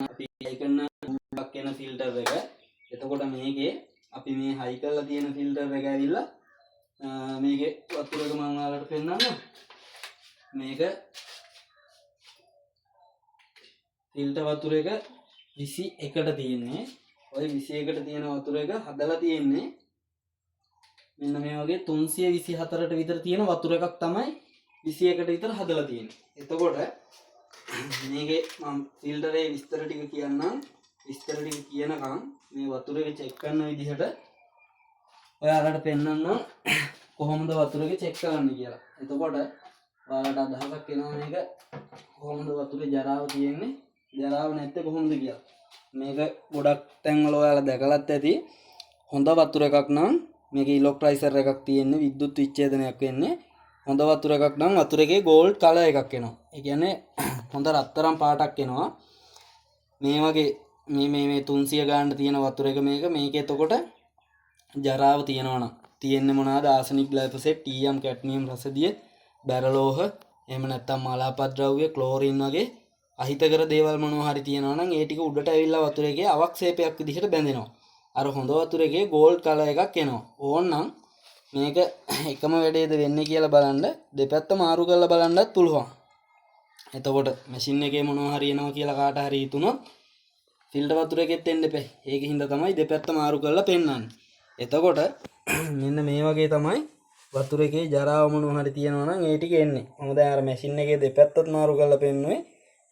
අපි හයි කරන ක් වෙන ෆිල්ටර් එක. එතකොට මේකේ අපි මේ හයි කරලා තියෙන ෆිල්ටර් එක ඇවිල්ලා මේකේ වතුර එක මම ඔයාලට පෙන්නන්නම්. මේක ෆිල්ටර් වතුර එක 21ට තියෙන්නේ. ඔය 21ට තියෙන වතුර එක හදලා තියෙන්නේ මෙන්න මේ වගේ 324ට විතර තියෙන වතුර එකක් තමයි 21ට විතර හදලා තියෙන්නේ. එතකොට මේකේ මම ෆිල්ටරේ විස්තර ටික කියන්නම්. විස්තර ටික කියනකම් මේ වතුර එක චෙක් කරන විදිහට ඔයාලට පෙන්නන්න කොහොමද වතුර එක චෙක් කරන්න කියලා. එතකොට ඔයාලට අදහසක් එනවා මේක කොහොමද වතුරේ ජරාව තියෙන්නේ, ජරාව නැත්තේ කොහොමද කියලා. මේක ගොඩක් තැන්වල ඔයාලා දැකලත් ඇති. හොඳ වතුර එකක් නම් මේක ඉලෙක්ට්‍රයිසර් එකක් තියෙන්නේ, විද්‍යුත් විච්ඡේදනයක් වෙන්නේ. හොඳ වතුර එකක් නම් වතුර එකේ ගෝල්ඩ් කලර් එකක් එනවා. ඒ කියන්නේ හොඳ රත්තරන් පාටක් එනවා. මේ වගේ මේ 300 ගානට තියෙන වතුර එක මේකේ එතකොට ජරාව තියෙනවා නම් තියෙන්නේ මොනවාද? ආසනික්, ග්ලයිෆොසේට්, ටීඑම්, කැඩ්මියම් රසදිය, බැරලෝහ, එහෙම නැත්නම් මාලාපත් ද්‍රව්‍ය, ක්ලෝරින් වගේ අහිතකර දේවල් මොනවා හරි තියෙනවා නම් ඒ ටික උඩට ඇවිල්ලා වතුර එකේ අවක්ෂේපයක් විදිහට බැඳෙනවා. අර හොඳ වතුර එකේ ගෝල්ඩ් කලර් එකක් එනවා. ඕනනම් මේක එකම වැඩේද වෙන්නේ කියලා බලන්න දෙපැත්ත මාරු කරලා බලන්නත් පුළුවන්. එතකොට මැෂින් එකේ මොනවා හරි එනවා කියලා කාට හරි හිතුනොත් ෆිල්ටර් වතුර එකෙත් එන්න එපා. ඒකෙන් හින්දා තමයි දෙපැත්ත මාරු කරලා පෙන්නන්නේ. එතකොට මෙන්න මේ වගේ තමයි වතුර එකේ ජරාව මොනවා හරි තියෙනවා නම් ඒ ටික එන්නේ. මම දැන් අර මැෂින් එකේ දෙපැත්තත් මාරු කරලා පෙන්නුවේ.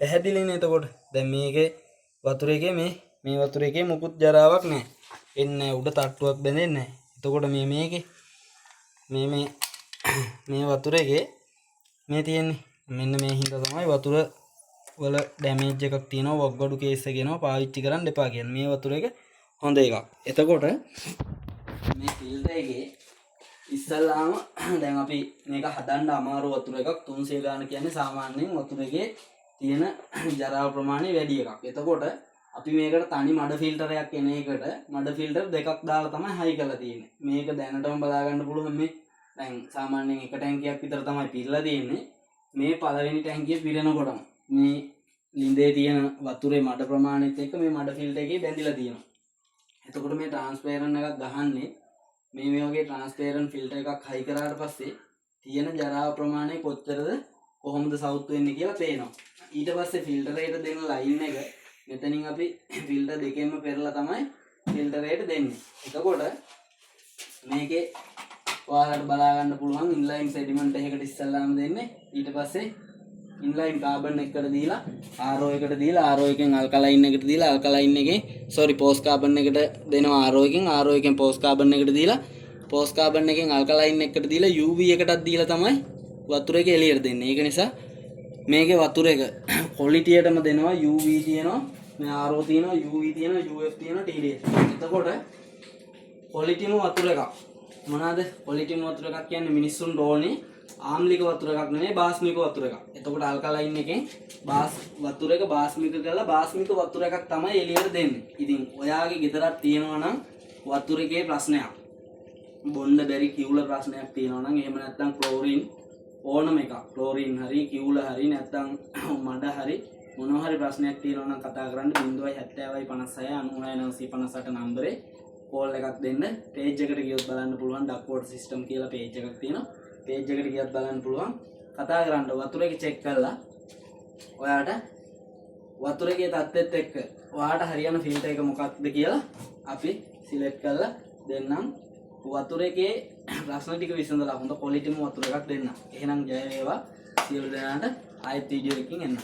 පැහැදිලිනේ. එතකොට දැන් මේකේ වතුර එකේ මේ වතුර එකේ මුකුත් ජරාවක් නැහැ. එන්නේ උඩ තට්ටුවක් බැඳෙන්නේ නැහැ. එතකොට මේකේ මේ වතුර එකේ මේ තියෙන්නේ මෙන්න මේ හින්දා තමයි වතුර වල ඩැමේජ් එකක් තියෙනවා, වග්ගඩු කේස් එක එනවා, පාවිච්චි කරන්න එපා කියන්නේ. මේ වතුර එක හොඳ එකක්. එතකොට මේ ෆිල්ටර් එකේ ඉස්සල්ලාම දැන් අපි මේක හදන්න අමාරු වතුර එකක් 300 ගාන කියන්නේ සාමාන්‍යයෙන් වතුර එකේ තියෙන ජරාව ප්‍රමාණය වැඩි එකක්. එතකොට අපි මේකට තනි මඩ ෆිල්ටරයක් එන එකට මඩ ෆිල්ටර් දෙකක් දාලා තමයි හයි කරලා තියෙන්නේ. මේක දැනටම බලා ගන්න පුළුවන්. මේ දැන් සාමාන්‍යයෙන් එක ටැංකියක් විතර තමයි පිරලා තියෙන්නේ. මේ පළවෙනි ටැංකිය පිරෙනකොටම මේ ලිඳේ තියෙන වතුරේ මඩ ප්‍රමාණයත් එක්ක මේ මඩ ෆිල්ටර් එකේ බැඳිලා තියෙනවා. එතකොට මේ ට්‍රාන්ස්පේරන්ට් එකක් ගහන්නේ මේ වගේ ට්‍රාන්ස්පේරන්ට් ෆිල්ටර් එකක් හයි කරාට පස්සේ තියෙන ජරාව ප්‍රමාණය කොච්චරද කොහොමද සවුත් වෙන්නේ කියලා පේනවා. ඊට පස්සේ ෆිල්ටර් එකට දෙන ලයින් එක මෙතනින් අපි ෆිල්ටර් දෙකෙන්ම පෙරලා තමයි ෆිල්ටර් එකට දෙන්නේ. එතකොට මේකේ ඔයාලට බලා ගන්න පුළුවන් ඉන්ලයින් සෙඩිමන්ට් එකකට ඉස්සල්ලාම දෙන්නේ. ඊට පස්සේ ඉන්ලයින් කාබන් එකකට දීලා RO එකට දීලා RO එකෙන් අල්කලයින් එකට දීලා අල්කලයින් එකේ පෝස් කාබන් එකට දෙනවා RO එකෙන් පෝස් කාබන් එකට දීලා පෝස් කාබන් එකෙන් අල්කලයින් එකට දීලා UV එකටත් දීලා තමයි වතුර එක එළියට දෙන්නේ. ඒක නිසා මේකේ වතුර එක ක්වොලිටියටම දෙනවා. UV තියෙනවා, මේ RO තියෙනවා, UV තියෙනවා, UF තියෙනවා, TDS. එතකොට ක්වොලිටිම වතුර එකක්. මොනවාද ක්වොලිටිම වතුර එකක් කියන්නේ? මිනිස්සුන්ට ඕනේ ආම්ලික වතුර එකක් නෙමෙයි, බාස්මික වතුර එකක්. එතකොට අල්කලයින් එකෙන් වතුර එක බාස්මික කරලා බාස්මික වතුර එකක් තමයි එළියට දෙන්නේ. ඉතින් ඔයාගේ ගෙදරක් තියෙනවා නම් වතුර එකේ ප්‍රශ්නයක්, බොන්න බැරි කිවුල ප්‍රශ්නයක් තියෙනවා නම්, එහෙම නැත්නම් ක්ලෝරින් ඕනම එකක්, ක්ලෝරින් හරි කිවුල හරි නැත්නම් මඩ හරි මොනවා හරි ප්‍රශ්නයක් තියෙනවා නම් කතා කරන්න 070 56 96 958 නම්බරේ කෝල් එකක් දෙන්න. පේජ් එකට ගියොත් බලන්න පුළුවන් ඩක් වෝටර් සිස්ටම් කියලා පේජ් එකක් තියෙනවා. පේජ් එකට ගියත් බලන්න පුළුවන්. කතා කරන්න වතුර එක චෙක් කරලා ඔයාට වතුර එකේ තත්ත්වෙත් එක්ක ඔයාට හරියන ෆිල්ටර් එක මොකක්ද කියලා අපි සිලෙක්ට් කරලා දෙන්නම්. වතුර එකේ ප්‍රශ්න ටික විසඳලා හොඳ ක්වොලිටිම වතුර එකක් දෙන්න. එහෙනම් ජය වේවා සියලු දෙනාට. ආයෙත් වීඩියෝ එකකින් එන්න.